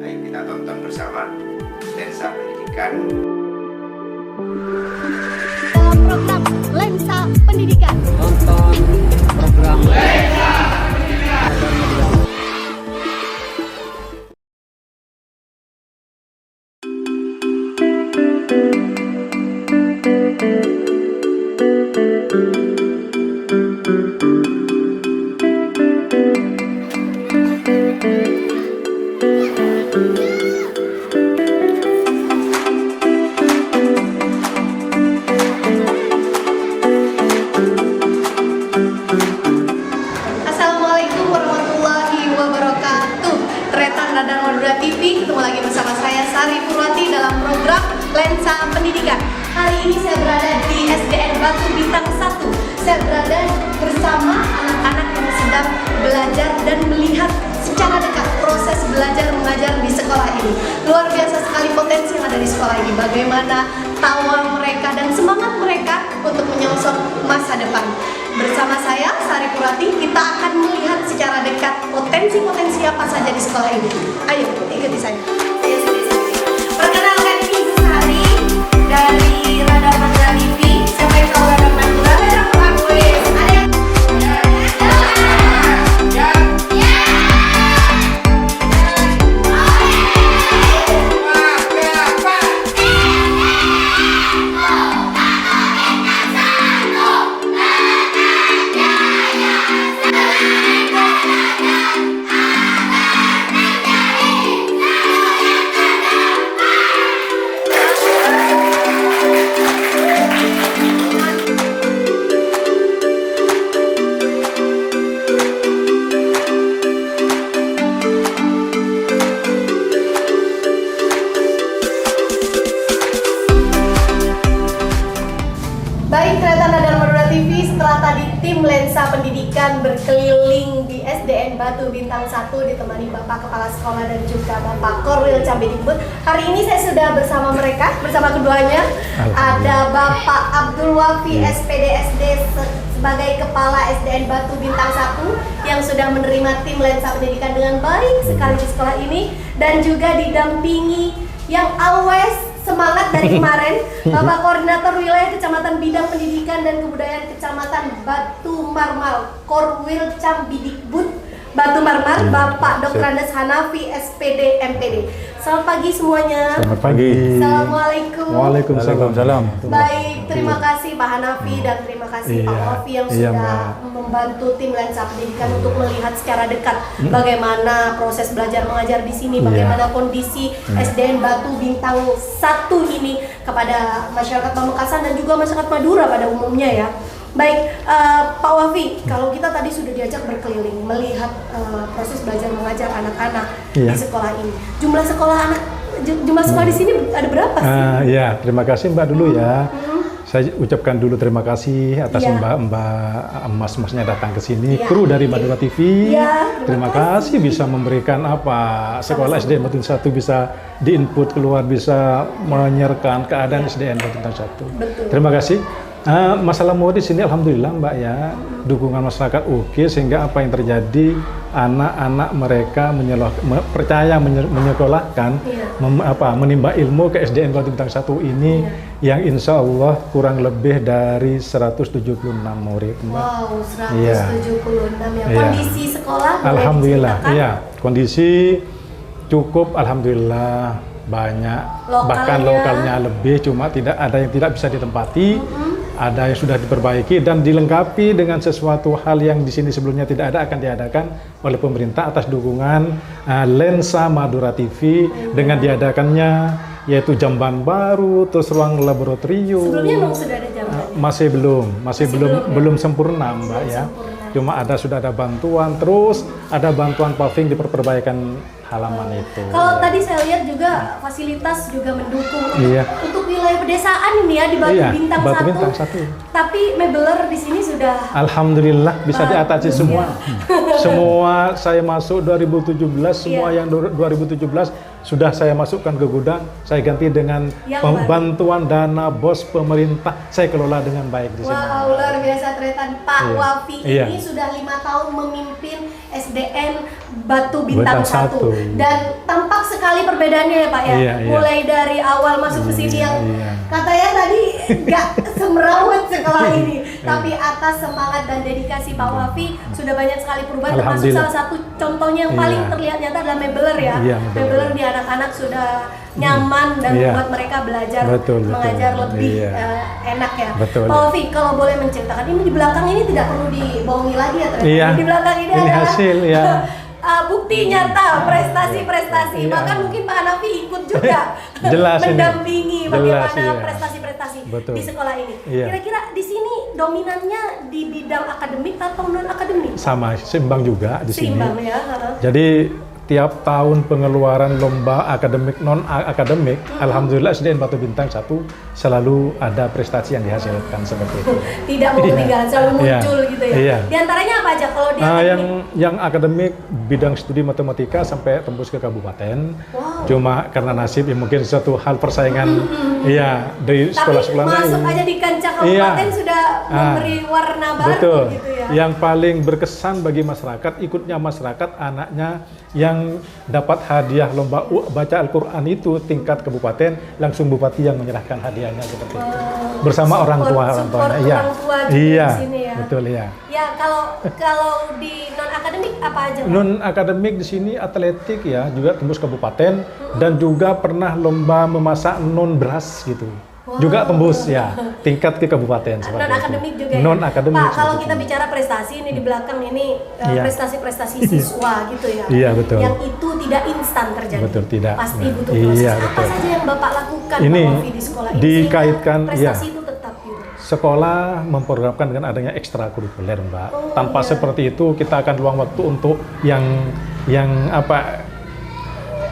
Baik, kita tonton bersama Lensa Pendidikan. Dalam program Lensa Pendidikan. Nonton program Lensa Pendidikan. Assalamualaikum warahmatullahi wabarakatuh. Tretan Radar Madura TV, ketemu lagi bersama saya Sari Purwati dalam program Lensa Pendidikan. Hari ini saya berada di SDN Batu Bintang 1. Saya berada bersama anak-anak yang sedang belajar dan melihat secara dekat proses belajar mengajar di sekolah ini. Luar biasa sekali potensi yang ada di sekolah ini. Bagaimana tawa mereka dan semangat mereka untuk menyongsong masa depan. Bersama saya, Sari Purwati, kita akan melihat secara dekat potensi-potensi apa saja di sekolah ini. Ayo, ikuti saya. Perkenalkan ini Ibu Sari dari Radar Madura TV. Siapa yang tahu Radar Madura? Baik, Tretan Radar Madura TV, setelah tadi tim Lensa Pendidikan berkeliling di SDN Batu Bintang 1 ditemani Bapak Kepala Sekolah dan juga Bapak Korwil Cambedikbud. Hari ini saya sudah bersama mereka, bersama keduanya. Ada Bapak Abdul Wafi SPDSD sebagai Kepala SDN Batu Bintang 1 yang sudah menerima tim Lensa Pendidikan dengan baik sekali di sekolah ini, dan juga didampingi yang always semangat dari kemarin, Bapak Koordinator Wilayah Kecamatan Bidang Pendidikan dan Kebudayaan Kecamatan Batu Marmar, Korwil Cambedikbud Batu Marmar, Bapak Dr. Andes Hanafi SPD MPD. Selamat pagi semuanya. Selamat pagi. Assalamualaikum. Waalaikumsalam. Baik, terima kasih Pak Hanafi dan terima kasih Pak Wafi yang sudah membantu tim Lensa Pendidikan untuk melihat secara dekat bagaimana proses belajar mengajar di sini, bagaimana kondisi SDN Batu Bintang 1 ini kepada masyarakat Pamekasan dan juga masyarakat Madura pada umumnya ya. Baik, Pak Wafi, kalau kita tadi sudah diajak berkeliling melihat proses belajar mengajar anak-anak di sekolah ini, jumlah sekolah di sini ada berapa sih? Ya, terima kasih Mbak dulu ya. Saya ucapkan dulu terima kasih atas Mbak mas-masnya datang ke sini, kru dari Madura TV. Terima kasih bisa memberikan sekolah SDN Batu Bintang 1 bisa diinput keluar, bisa menyerkan keadaan SDN Batu Bintang 1. Terima kasih. Masalah murid di sini alhamdulillah Mbak ya, dukungan masyarakat oke, sehingga apa yang terjadi anak-anak mereka percaya menyekolahkan, menimba ilmu ke SDN Batu Bintang 1 ini yang insya Allah kurang lebih dari 176 murid Mbak. Wow, 176 ya. Kondisi sekolah alhamdulillah, iya, kondisi cukup alhamdulillah, banyak, bahkan lokalnya lebih, cuma tidak ada yang tidak bisa ditempati. Ada yang sudah diperbaiki dan dilengkapi dengan sesuatu hal yang di sini sebelumnya tidak ada, akan diadakan oleh pemerintah atas dukungan Lensa Madura TV dengan diadakannya yaitu jamban baru, terus ruang laboratorium. Sebelumnya memang sudah ada jamban? Masih belum sempurna Mbak ya. Cuma sudah ada bantuan, terus ada bantuan paving di perbaikan halaman itu. Kalau tadi saya lihat juga fasilitas juga mendukung untuk wilayah pedesaan ini ya di Batu Bintang 1. Tapi mebeler di sini sudah alhamdulillah bisa diatasi semua. Semua saya masuk 2017, semua yang 2017 sudah saya masukkan ke gudang, saya ganti dengan bantuan dana BOS pemerintah, saya kelola dengan baik di sini. Wow, luar biasa Tretan. Pak Wafi ini sudah 5 tahun memimpin SDN Batu Bintang 1. Dan tampak sekali perbedaannya ya Pak ya. Iya, iya. Mulai dari awal masuk ke sini yang iya. katanya tadi nggak semerawut sekolah ini, tapi atas semangat dan dedikasi Pak Wafi sudah banyak sekali perubahan. Termasuk Alhamdulillah. salah satu contohnya yang paling Iya. terlihat nyata adalah mebeler ya. Iya, mebeler. Mebeler di anak-anak sudah nyaman dan Iya. membuat mereka belajar Betul, mengajar betul. lebih Iya. enak ya. Betul. Pak Wafi, kalau boleh menceritakan ini di belakang ini tidak perlu dibohongi lagi ya ternyata. Iya. Di belakang ini Ini adalah hasil, ya. bukti nyata prestasi-prestasi. Iya. Bahkan mungkin Pak Hanafi ikut juga Jelas ini. mendampingi Jelas, bagaimana iya. prestasi-prestasi Betul. di sekolah ini. Iya. Kira-kira di sini dominannya di bidang akademik atau non akademik? Sama, seimbang juga di sini. Seimbang ya. heeh. Jadi tiap tahun pengeluaran lomba akademik non akademik, alhamdulillah SDN Batu Bintang 1 selalu ada prestasi yang dihasilkan seperti itu. Tidak mau ketinggalan, selalu Iya. muncul gitu ya. Iya. Di antaranya apa aja kalau di yang akademik bidang studi matematika sampai tembus ke kabupaten. Wow. Cuma karena nasib ya mungkin suatu hal persaingan iya dari Tapi sekolah-sekolah masuk lain. aja di kancah Iya. kabupaten sudah memberi warna baru Betul. gitu ya. Yang paling berkesan bagi masyarakat, ikutnya masyarakat, anaknya yang dapat hadiah lomba baca Al-Quran itu tingkat kabupaten, langsung bupati yang menyerahkan hadiahnya seperti itu. Bersama orang Support tuanya. Iya. orang tua juga Iya. di sini ya. Betul ya. Ya kalau di non akademik apa aja? Pak? Non akademik di sini atletik ya, juga tembus kabupaten dan juga pernah lomba memasak non beras gitu. Wow. Juga tembus ya, tingkat ke kabupaten seperti Non akademik itu. juga ya? Non akademik. Pak, kalau seperti kita itu. bicara prestasi ini di belakang ini Iya. prestasi-prestasi siswa gitu ya. Iya, betul. Yang itu tidak instan terjadi. Betul, tidak. Pasti Nah, butuh proses. iya, Apa betul. saja yang Bapak lakukan Ini Pak Wafi di sekolah ini dikaitkan, sehingga prestasi iya. itu tetap gitu. Sekolah memprogramkan dengan adanya ekstrakurikuler, Mbak. Oh, Tanpa iya. seperti itu kita akan luang waktu untuk yang apa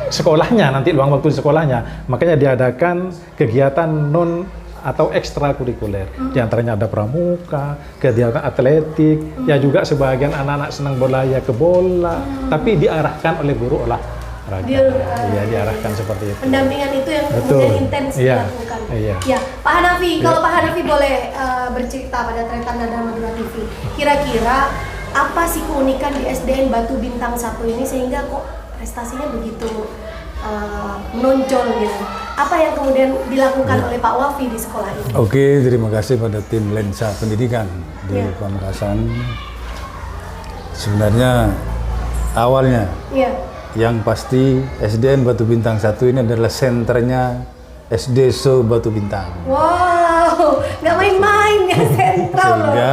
sekolahnya nanti luang waktu di sekolahnya. Makanya diadakan kegiatan non atau ekstrakurikuler. Di antaranya ada pramuka, kegiatan atletik, ya juga sebagian anak-anak senang bola ya ke bola, tapi diarahkan oleh guru olahraga. Iya, diarahkan seperti itu. Pendampingan itu yang Betul. kemudian intens Iya. dilakukan. Iya. Ya, Pak Hanafi, kalau Pak Hanafi boleh bercerita pada Tretan Nada Madura TV, kira-kira apa sih keunikan di SDN Batu Bintang 1 ini sehingga kok prestasinya begitu menonjol gitu? Apa yang kemudian dilakukan oleh Pak Wafi di sekolah ini? Oke, terima kasih pada tim Lensa Pendidikan di Ya. Pamekasan. Sebenarnya awalnya Iya. yang pasti SDN Batu Bintang 1 ini adalah senternya SD So Batu Bintang. Wow, nggak main-main ya, sentral loh. Sehingga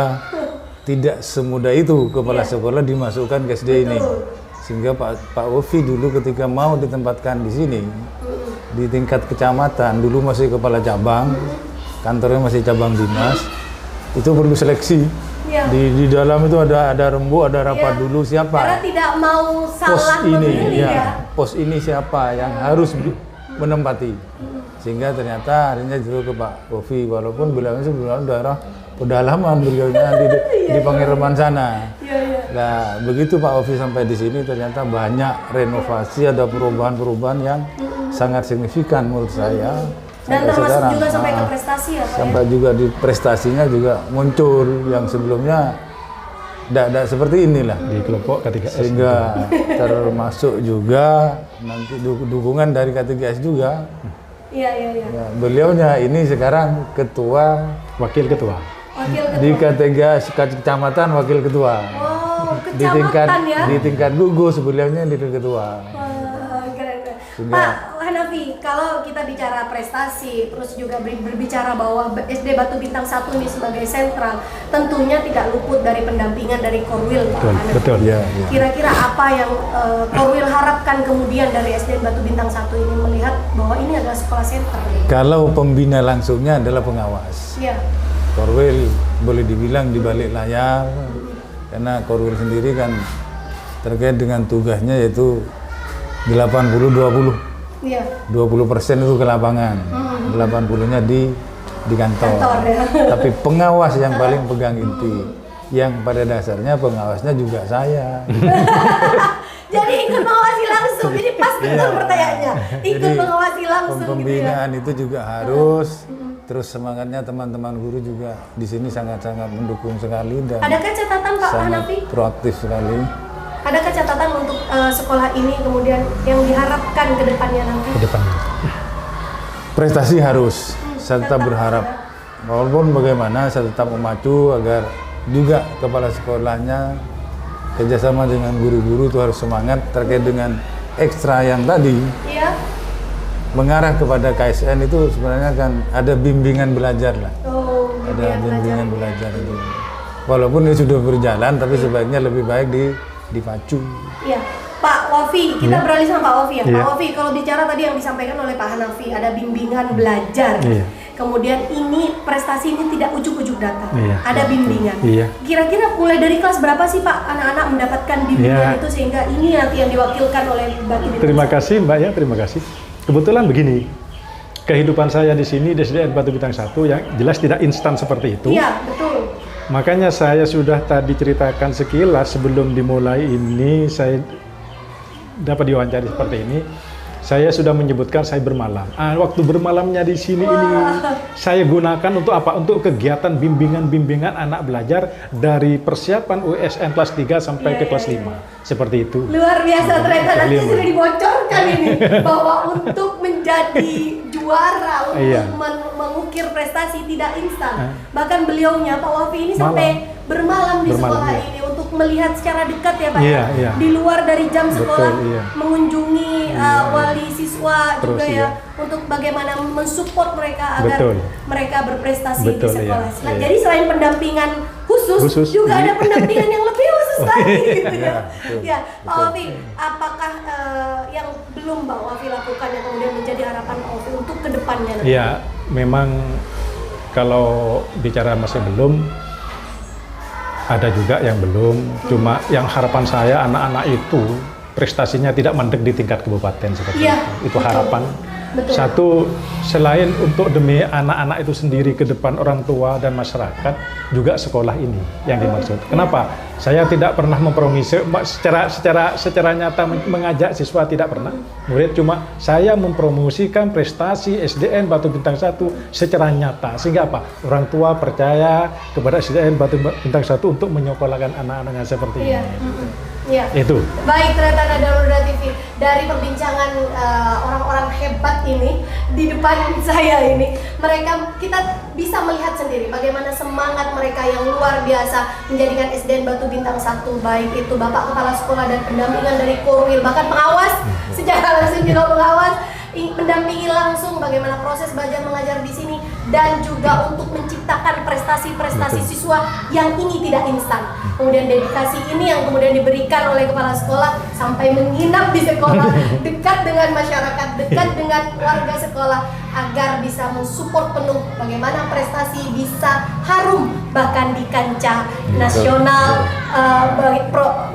tidak semudah itu kepala Iya. sekolah dimasukkan ke SD ini. Betul. Sehingga Pak Wofi dulu ketika mau ditempatkan di sini di tingkat kecamatan, dulu masih kepala cabang, kantornya masih cabang dinas, itu perlu seleksi. Iya. Di dalam itu ada rembu, ada rapat Iya. dulu Karena siapa tidak mau pos salah ini, memilih ya. pos ini siapa yang harus menempati. Sehingga ternyata akhirnya dulu ke Pak Wofi, walaupun bilangnya sebelumnya daerah pedalaman beliaunya di Pangiraman sana. Iya, iya. Nah, begitu Pak Wofi sampai di sini ternyata banyak renovasi, ada perubahan-perubahan yang sangat signifikan menurut saya. Dan Sampai termasuk sekarang. juga sampai ke Ah, prestasi ya Pak ya? sampai juga di prestasinya juga muncul yang sebelumnya tidak seperti inilah. Di kelompok K3S. Sehingga termasuk juga nanti dukungan dari K3S juga. Iya, iya, iya. Ya, beliaunya ini sekarang ketua Wakil ketua. Wakil di ketua. K3S kecamatan wakil ketua. Oh, Di tingkat kecamatan ya? di tingkat gugus beliaunya di ketua. Wah, keren-keren. Sehingga- Pak Hanafi, kalau kita bicara prestasi, terus juga berbicara bahwa SD Batu Bintang 1 ini sebagai sentral, tentunya tidak luput dari pendampingan dari Korwil, Pak Betul, Hanafi. betul. Ya, ya. Kira-kira apa yang Korwil harapkan kemudian dari SD Batu Bintang 1 ini melihat bahwa ini adalah sekolah sentral? Kalau pembina langsungnya adalah pengawas. Iya. Korwil boleh dibilang di balik layar, karena Korwil sendiri kan terkait dengan tugasnya yaitu 80-20. Iya. 20% itu ke lapangan, 80-nya di kantor. Kantor, ya. Tapi pengawas yang paling pegang inti, yang pada dasarnya pengawasnya juga saya. Jadi ikut mengawasi langsung. Jadi pas betul pertanyaannya. Ikut Jadi, mengawasi langsung gitu ya. Pembinaan itu juga harus. Terus semangatnya teman-teman guru juga di sini sangat-sangat mendukung sekali dan Adakah catatan Pak sangat Hanafi? proaktif sekali. Adakah catatan untuk sekolah ini kemudian yang diharapkan ke depannya nanti? Ke depannya. Prestasi harus, saya tetap berharap. Walaupun bagaimana, saya tetap memacu agar juga kepala sekolahnya kerjasama dengan guru-guru itu harus semangat terkait dengan ekstra yang tadi. Iya. Mengarah kepada KSN itu sebenarnya kan ada bimbingan belajar lah. Oh, Ada bimbingan belajar itu. Walaupun ini sudah berjalan, tapi sebaiknya lebih baik dipacu. Iya. Pak Wafi, kita beralih sama Pak Wafi ya. Iya. Pak Wafi, kalau bicara tadi yang disampaikan oleh Pak Hanafi, ada bimbingan belajar. Iya. Kemudian ini prestasi ini tidak ujuk-ujuk datang. Iya. Ada bimbingan. Iya. Kira-kira mulai dari kelas berapa sih Pak anak-anak mendapatkan bimbingan Iya. itu sehingga ini nanti yang diwakilkan oleh Batu Bintang Terima 1? kasih Mbak ya, terima kasih. Kebetulan begini, kehidupan saya di sini di SDN Batu Bintang 1 yang jelas tidak instan seperti itu. Iya, betul. Makanya saya sudah tadi ceritakan sekilas sebelum dimulai ini, saya dapat diwawancara seperti ini. Saya sudah menyebutkan saya bermalam. Waktu bermalamnya di sini ini saya gunakan untuk apa? Untuk kegiatan bimbingan anak belajar dari persiapan USN kelas 3 sampai ke kelas 5. Seperti itu. Luar biasa ternyata nanti Kalian, sudah dibocorkan ini bahwa untuk menjadi juara, untuk Iya. mengukir prestasi tidak instan. Bahkan beliaunya Pak Wafi ini sampai bermalam di Bermalam, sekolah iya. ini untuk melihat secara dekat ya Pak Iya, ya. iya. Di luar dari jam sekolah iya. mengunjungi wali siswa Terus, juga ya iya. untuk bagaimana mensupport mereka agar Betul. mereka berprestasi Betul, di sekolah. iya, iya. Jadi selain pendampingan khusus juga iya. ada pendampingan yang lebih khusus lagi gitu ya. betul. Ya, Pak Wafi, apakah yang belum Pak Wafi lakukan yang kemudian menjadi harapan Pak Wafi untuk kedepannya nanti? Ya, memang kalau bicara masih belum, ada juga yang belum. Cuma yang harapan saya anak-anak itu prestasinya tidak mandek di tingkat kabupaten seperti Iya, itu. Itu betul. harapan. Betul. Satu, selain untuk demi anak-anak itu sendiri ke depan orang tua dan masyarakat, juga sekolah ini yang dimaksud. Kenapa? Saya tidak pernah mempromisi secara nyata mengajak siswa, tidak pernah. Murid, cuma saya mempromosikan prestasi SDN Batu Bintang 1 secara nyata. Sehingga apa? Orang tua percaya kepada SDN Batu Bintang 1 untuk menyekolahkan anak-anaknya seperti Iya. ini. Iya. Itu. Baik, ternyata ada Roda TV dari perbincangan orang-orang hebat ini di depan saya ini, kita bisa melihat sendiri bagaimana semangat mereka yang luar biasa menjadikan SDN Batu Bintang 1, baik itu Bapak Kepala Sekolah dan pendampingan dari Korwil, bahkan pengawas secara langsung juga pengawas mendampingi langsung bagaimana proses belajar mengajar di sini dan juga untuk menciptakan prestasi-prestasi siswa yang ini tidak instan. Kemudian dedikasi ini yang kemudian diberikan oleh kepala sekolah sampai menginap di sekolah, dekat dengan masyarakat, dekat dengan warga sekolah agar bisa mensupport penuh bagaimana prestasi bisa harum bahkan di kancah nasional,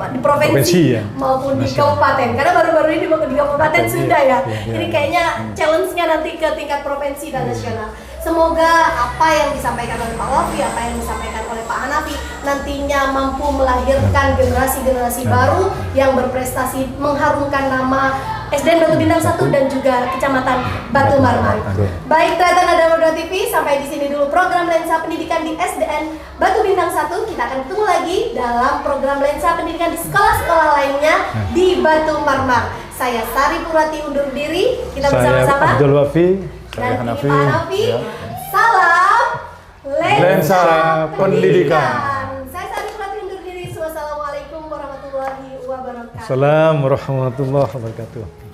di provinsi Ya. maupun di Nasional. kabupaten. Karena baru-baru ini di kabupaten Iya, sudah ya. iya. Ini kayaknya challenge-nya nanti ke tingkat provinsi dan nasional. Semoga apa yang disampaikan oleh Pak Wafi, apa yang disampaikan oleh Pak Hanafi nantinya mampu melahirkan generasi-generasi baru yang berprestasi mengharumkan nama SDN Batu Bintang 1 dan juga Kecamatan Batu Marmar. Baik, ternyata Nada Roda TV, sampai di sini dulu program Lensa Pendidikan di SDN Batu Bintang 1. Kita akan ketemu lagi dalam program Lensa Pendidikan di sekolah-sekolah lainnya di Batu Marmar. Saya Sari Purwati undur diri. Kita Saya bersama-sama. Abdul Wafi. Dan Saya Hanafi. ini Pak Hanafi. Ya. Salam Lensa Pendidikan. Saya Sari Purwati undur diri. Wassalamualaikum warahmatullahi wabarakatuh. Assalamualaikum warahmatullahi wabarakatuh.